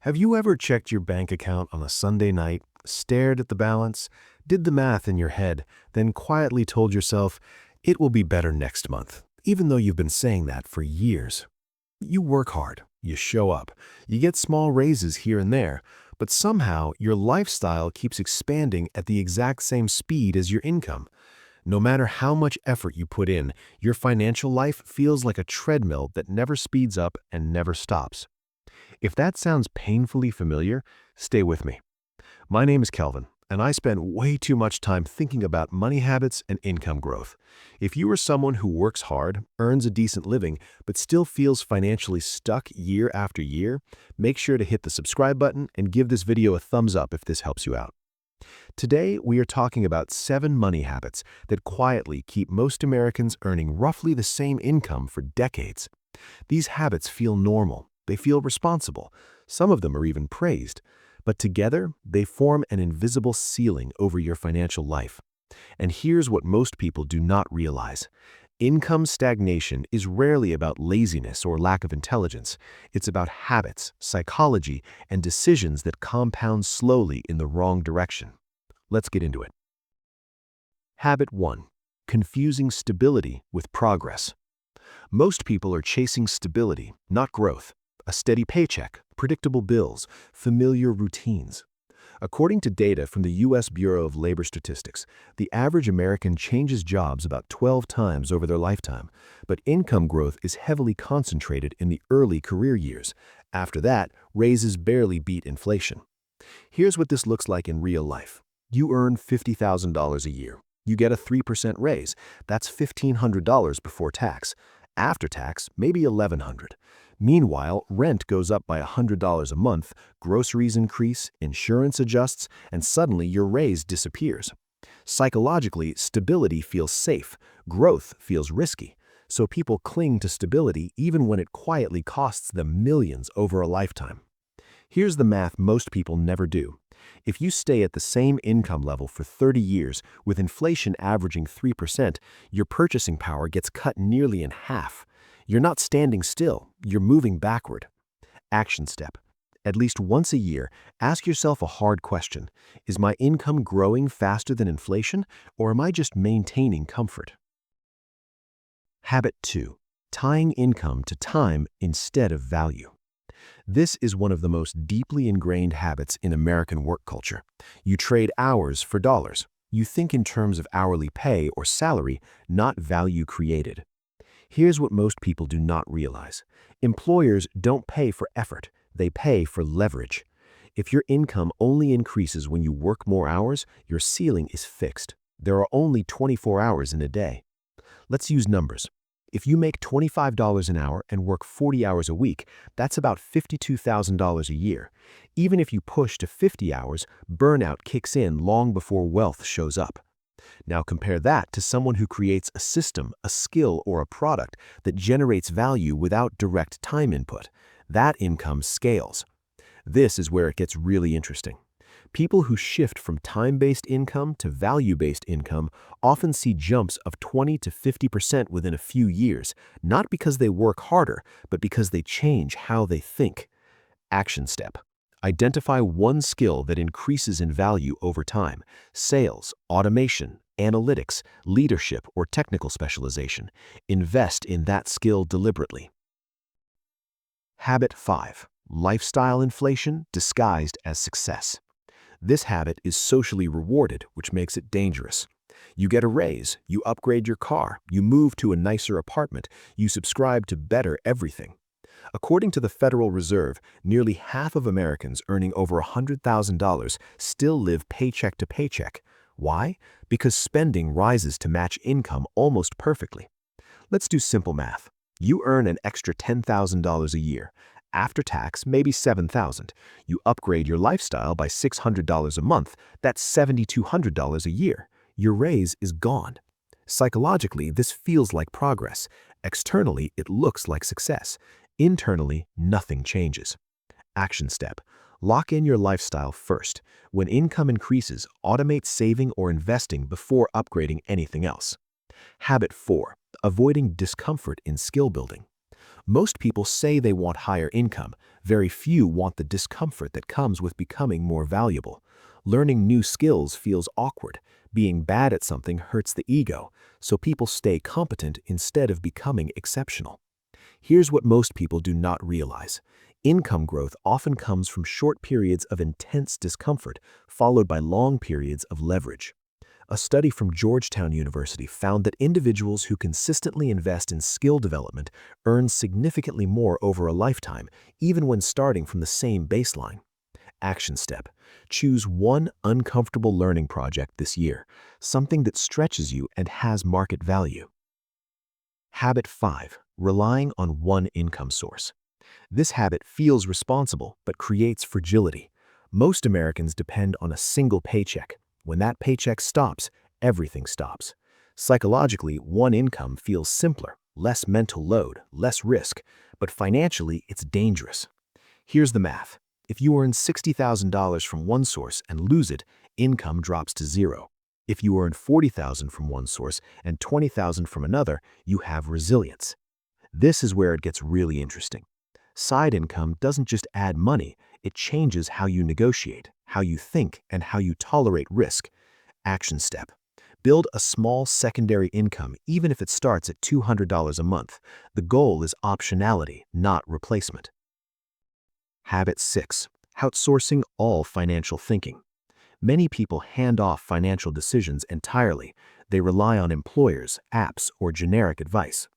Have you ever checked your bank account on a Sunday night, stared at the balance, did the math in your head, then quietly told yourself, it will be better next month, even though you've been saying that for years? You work hard, you show up, you get small raises here and there, but somehow your lifestyle keeps expanding at the exact same speed as your income. No matter how much effort you put in, your financial life feels like a treadmill that never speeds up and never stops. If that sounds painfully familiar, stay with me. My name is Kelvin, and I spend way too much time thinking about money habits and income growth. If you are someone who works hard, earns a decent living, but still feels financially stuck year after year, make sure to hit the subscribe button and give this video a thumbs up if this helps you out. Today, we are talking about 7 money habits that quietly keep most Americans earning roughly the same income for decades. These habits feel normal. They feel responsible. Some of them are even praised. But together, they form an invisible ceiling over your financial life. And here's what most people do not realize. Income stagnation is rarely about laziness or lack of intelligence. It's about habits, psychology, and decisions that compound slowly in the wrong direction. Let's get into it. Habit 1. Confusing stability with progress. Most people are chasing stability, not growth. A steady paycheck, predictable bills, familiar routines. According to data from the U.S. Bureau of Labor Statistics, the average American changes jobs about 12 times over their lifetime, but income growth is heavily concentrated in the early career years. After that, raises barely beat inflation. Here's what this looks like in real life. You earn $50,000 a year. You get a 3% raise. That's $1,500 before tax. After tax, maybe $1,100. Meanwhile, rent goes up by $100 a month, groceries increase, insurance adjusts, and suddenly your raise disappears. Psychologically, stability feels safe, growth feels risky, so people cling to stability even when it quietly costs them millions over a lifetime. Here's the math most people never do. If you stay at the same income level for 30 years, with inflation averaging 3%, your purchasing power gets cut nearly in half. You're not standing still, you're moving backward. Action step. At least once a year, ask yourself a hard question. Is my income growing faster than inflation, or am I just maintaining comfort? Habit 2. Tying income to time instead of value. This is one of the most deeply ingrained habits in American work culture. You trade hours for dollars. You think in terms of hourly pay or salary, not value created. Here's what most people do not realize. Employers don't pay for effort, they pay for leverage. If your income only increases when you work more hours, your ceiling is fixed. There are only 24 hours in a day. Let's use numbers. If you make $25 an hour and work 40 hours a week, that's about $52,000 a year. Even if you push to 50 hours, burnout kicks in long before wealth shows up. Now compare that to someone who creates a system, a skill, or a product that generates value without direct time input. That income scales. This is where it gets really interesting. People who shift from time-based income to value-based income often see jumps of 20 to 50% within a few years, not because they work harder, but because they change how they think. Action step. Identify one skill that increases in value over time: sales, automation, analytics, leadership, or technical specialization. Invest in that skill deliberately. Habit 5. Lifestyle inflation disguised as success. This habit is socially rewarded, which makes it dangerous. You get a raise, you upgrade your car, you move to a nicer apartment, you subscribe to better everything. According to the Federal Reserve, nearly half of Americans earning over $100,000 still live paycheck to paycheck. Why? Because spending rises to match income almost perfectly. Let's do simple math. You earn an extra $10,000 a year. After tax, maybe $7,000. You upgrade your lifestyle by $600 a month. That's $7,200 a year. Your raise is gone. Psychologically, this feels like progress. Externally, it looks like success. Internally, nothing changes. Action step. Lock in your lifestyle first. When income increases, automate saving or investing before upgrading anything else. Habit 4. Avoiding discomfort in skill building. Most people say they want higher income. Very few want the discomfort that comes with becoming more valuable. Learning new skills feels awkward. Being bad at something hurts the ego, so people stay competent instead of becoming exceptional. Here's what most people do not realize. Income growth often comes from short periods of intense discomfort, followed by long periods of leverage. A study from Georgetown University found that individuals who consistently invest in skill development earn significantly more over a lifetime, even when starting from the same baseline. Action step. Choose one uncomfortable learning project this year, something that stretches you and has market value. Habit 5. Relying on one income source. This habit feels responsible but creates fragility. Most Americans depend on a single paycheck. When that paycheck stops, everything stops. Psychologically, one income feels simpler, less mental load, less risk, but financially, it's dangerous. Here's the math. If you earn $60,000 from one source and lose it, income drops to zero. If you earn $40,000 from one source and $20,000 from another, you have resilience. This is where it gets really interesting. Side income doesn't just add money, it changes how you negotiate, how you think, and how you tolerate risk. Action step. Build a small secondary income even if it starts at $200 a month. The goal is optionality, not replacement. Habit 6. Outsourcing all financial thinking. Many people hand off financial decisions entirely. They rely on employers, apps, or generic advice.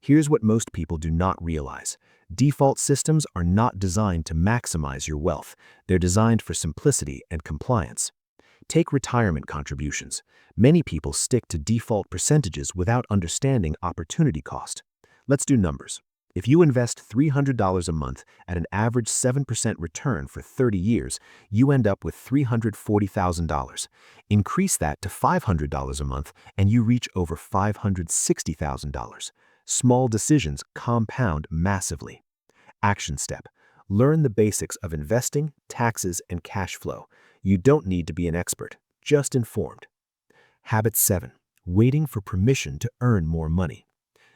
Here's what most people do not realize. Default systems are not designed to maximize your wealth. They're designed for simplicity and compliance. Take retirement contributions. Many people stick to default percentages without understanding opportunity cost. Let's do numbers. If you invest $300 a month at an average 7% return for 30 years, you end up with $340,000. Increase that to $500 a month and you reach over $560,000. Small decisions compound massively. Action step. Learn the basics of investing, taxes, and cash flow. You don't need to be an expert, just informed. Habit 7. Waiting for permission to earn more money.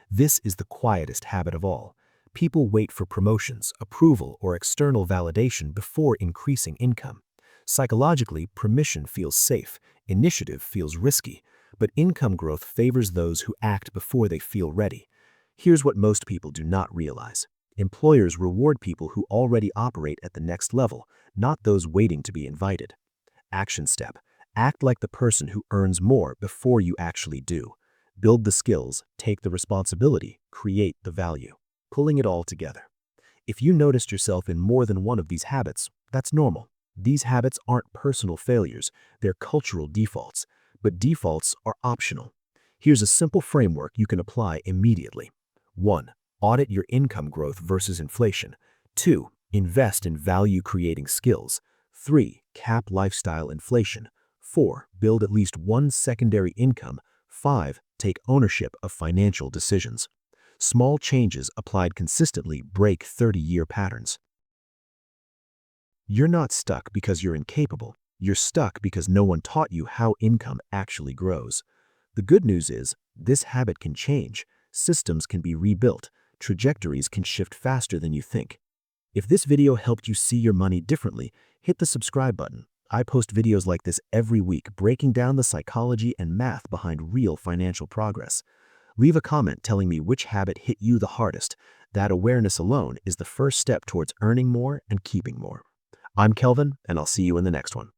This is the quietest habit of all. People wait for promotions, approval, or external validation before increasing income. Psychologically, permission feels safe, initiative feels risky, but income growth favors those who act before they feel ready. Here's what most people do not realize. Employers reward people who already operate at the next level, not those waiting to be invited. Action step. Act like the person who earns more before you actually do. Build the skills, take the responsibility, create the value. Pulling it all together. If you noticed yourself in more than one of these habits, that's normal. These habits aren't personal failures, they're cultural defaults. But defaults are optional. Here's a simple framework you can apply immediately. 1. Audit your income growth versus inflation. 2. Invest in value-creating skills. 3. Cap lifestyle inflation. 4. Build at least one secondary income. 5. Take ownership of financial decisions. Small changes applied consistently break 30-year patterns. You're not stuck because you're incapable. You're stuck because no one taught you how income actually grows. The good news is, this habit can change. Systems can be rebuilt. Trajectories can shift faster than you think. If this video helped you see your money differently, hit the subscribe button. I post videos like this every week, breaking down the psychology and math behind real financial progress. Leave a comment telling me which habit hit you the hardest. That awareness alone is the first step towards earning more and keeping more. I'm Kelvin, and I'll see you in the next one.